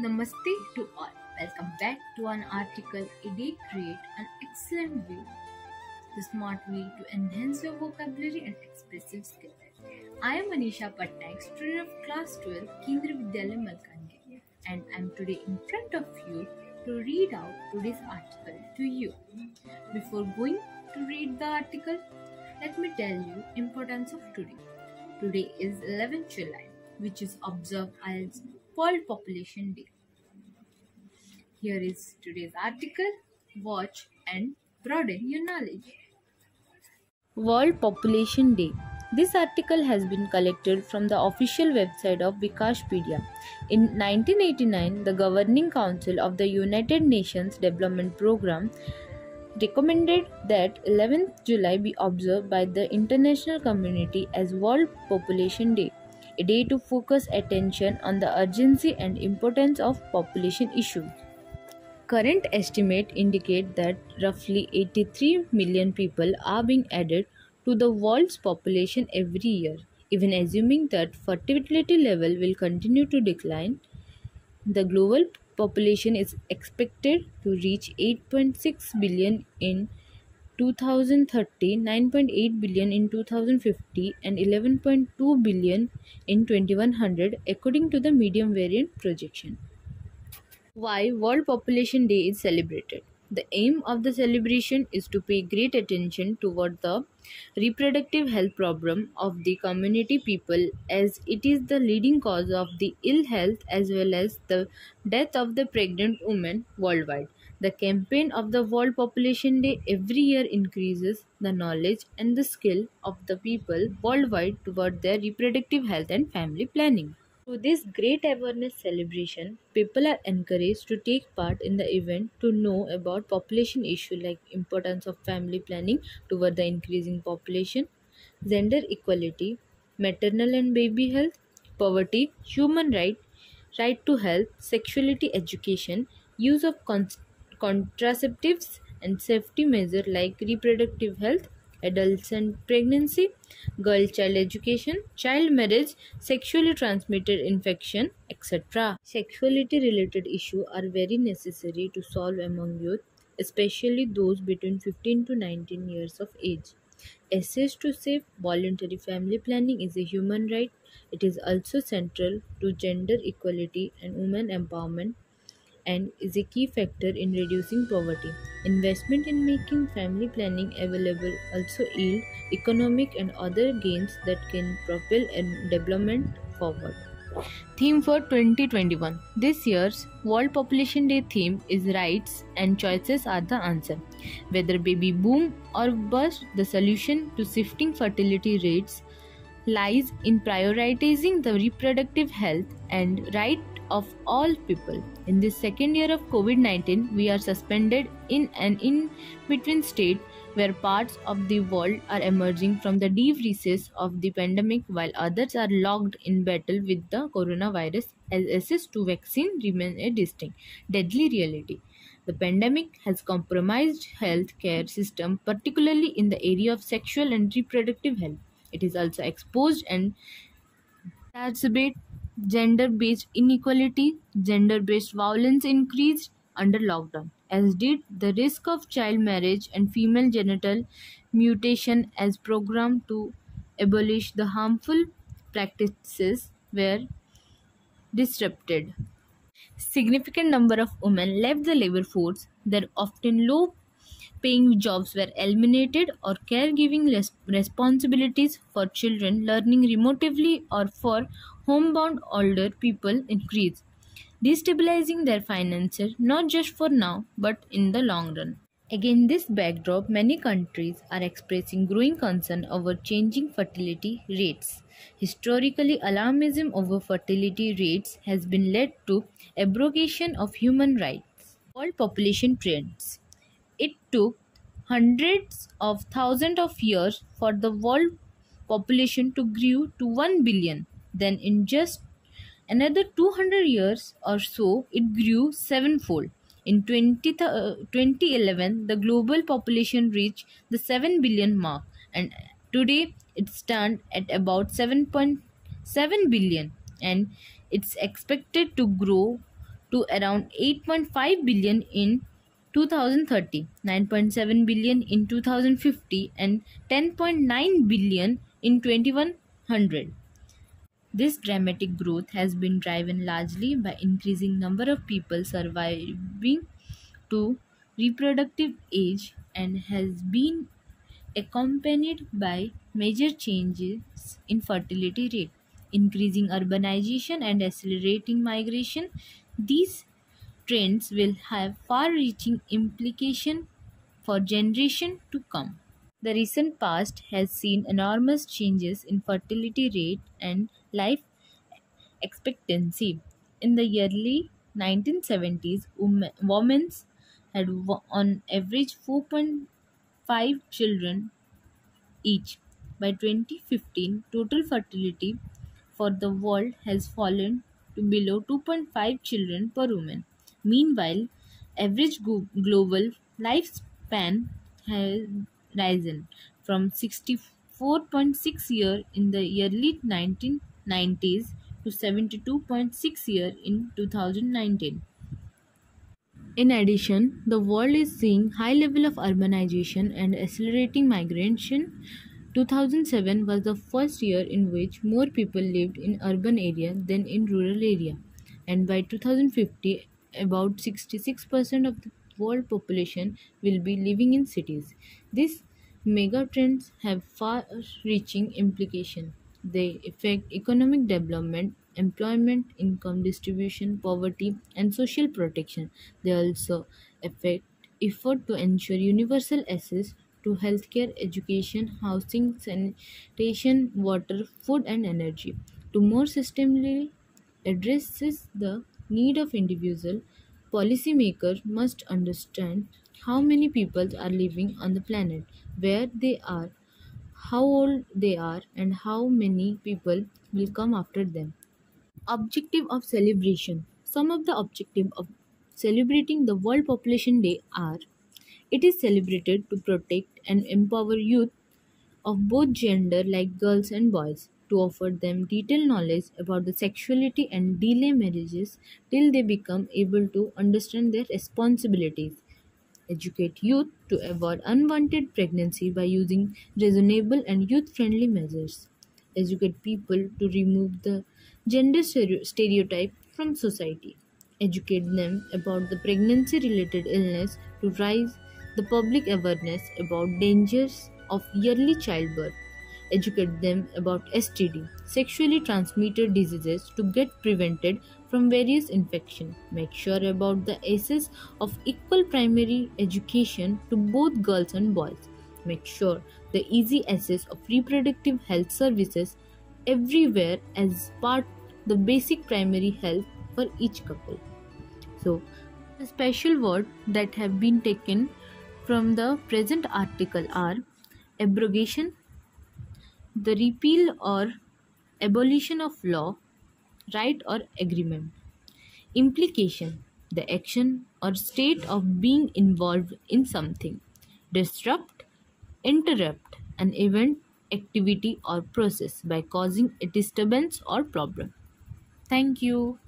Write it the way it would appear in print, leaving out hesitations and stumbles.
Namaste to all. Welcome back to an article A Day Create an Excellent Way, the smart way to enhance your vocabulary and expressive skills. I am Anisha Patnaik, student of class 12, Kendriya Vidyalaya Malkanje, and I am today in front of you to read out today's article to you. Before going to read the article, let me tell you importance of today. Today is 11th July, which is observed as World Population Day. Here is today's article. Watch and broaden your knowledge. World Population Day. This article has been collected from the official website of Vikashpedia. In 1989, the Governing Council of the United Nations Development Programme recommended that 11th July be observed by the international community as World Population Day, a day to focus attention on the urgency and importance of population issues. Current estimates indicate that roughly 83 million people are being added to the world's population every year. Even assuming that fertility level will continue to decline, the global population is expected to reach 8.6 billion in 2030, 9.8 billion in 2050, and 11.2 billion in 2100, according to the medium variant projection. Why World Population Day is celebrated. The aim of the celebration is to pay great attention toward the reproductive health problem of the community people, as it is the leading cause of the ill health as well as the death of the pregnant women worldwide. The campaign of the World Population Day every year increases the knowledge and the skill of the people worldwide toward their reproductive health and family planning. Through this great awareness celebration, people are encouraged to take part in the event to know about population issues like importance of family planning toward the increasing population, gender equality, maternal and baby health, poverty, human right to health, sexuality education, use of contraceptives and safety measures like reproductive health, adolescent pregnancy, girl child education, child marriage, sexually transmitted infection, etc. Sexuality related issues are very necessary to solve among youth, especially those between 15 to 19 years of age. Access to safe voluntary family planning is a human right. It is also central to gender equality and women empowerment and is a key factor in reducing poverty. Investment in making family planning available also yield economic and other gains that can propel development forward. Theme for 2021. This year's World Population Day theme is Rights and Choices are the answer. Whether baby boom or bust, the solution to shifting fertility rates lies in prioritizing the reproductive health and right of all people. In this second year of COVID-19, we are suspended in an in-between state where parts of the world are emerging from the deep recess of the pandemic while others are locked in battle with the coronavirus as access to vaccine remains a distinct, deadly reality. The pandemic has compromised health care system, particularly in the area of sexual and reproductive health. It is also exposed and exacerbate gender-based inequality, gender-based violence increased under lockdown, as did the risk of child marriage and female genital mutilation as program to abolish the harmful practices were disrupted. Significant number of women left the labor force. Their often low paying jobs were eliminated or caregiving responsibilities for children learning remotely or for homebound older people increased, destabilizing their finances not just for now but in the long run. Against this backdrop, many countries are expressing growing concern over changing fertility rates. Historically, alarmism over fertility rates has been led to abrogation of human rights. World population trends. It took hundreds of thousands of years for the world population to grow to 1 billion. Then in just another 200 years or so, it grew sevenfold. In 2011, the global population reached the 7 billion mark, and today it stands at about 7.7 billion, and it's expected to grow to around 8.5 billion in 2030, 9.7 billion in 2050, and 10.9 billion in 2100. This dramatic growth has been driven largely by increasing number of people surviving to reproductive age and has been accompanied by major changes in fertility rate, increasing urbanization and accelerating migration. These trends will have far-reaching implications for generations to come. The recent past has seen enormous changes in fertility rate and life expectancy. In the early 1970s, women had on average 4.5 children each. By 2015, total fertility for the world has fallen to below 2.5 children per woman. Meanwhile, average global lifespan has risen from 64.6 years in the early 1990s to 72.6 years in 2019. In addition, the world is seeing high level of urbanization and accelerating migration. 2007 was the first year in which more people lived in urban area than in rural area, and by 2050 about 66% of the world population will be living in cities. These mega trends have far-reaching implications. They affect economic development, employment, income distribution, poverty, and social protection. They also affect effort to ensure universal access to healthcare, education, housing, sanitation, water, food, and energy. To more systemically addresses the need of individual, policymakers must understand how many people are living on the planet, where they are, how old they are, and how many people will come after them. Objective of celebration. Some of the objective of celebrating the World Population Day are: it is celebrated to protect and empower youth of both gender like girls and boys, to offer them detailed knowledge about the sexuality and delay marriages till they become able to understand their responsibilities, educate youth to avoid unwanted pregnancy by using reasonable and youth-friendly measures, educate people to remove the gender stereotype from society, educate them about the pregnancy-related illness to raise the public awareness about dangers of early childbirth, educate them about STD, sexually transmitted diseases to get prevented from various infections, make sure about the access of equal primary education to both girls and boys, make sure the easy access of reproductive health services everywhere as part the basic primary health for each couple. So, the special words that have been taken from the present article are abrogation, the repeal or abolition of law, right or agreement. Implication, the action or state of being involved in something. Disrupt, interrupt an event, activity or process by causing a disturbance or problem. Thank you.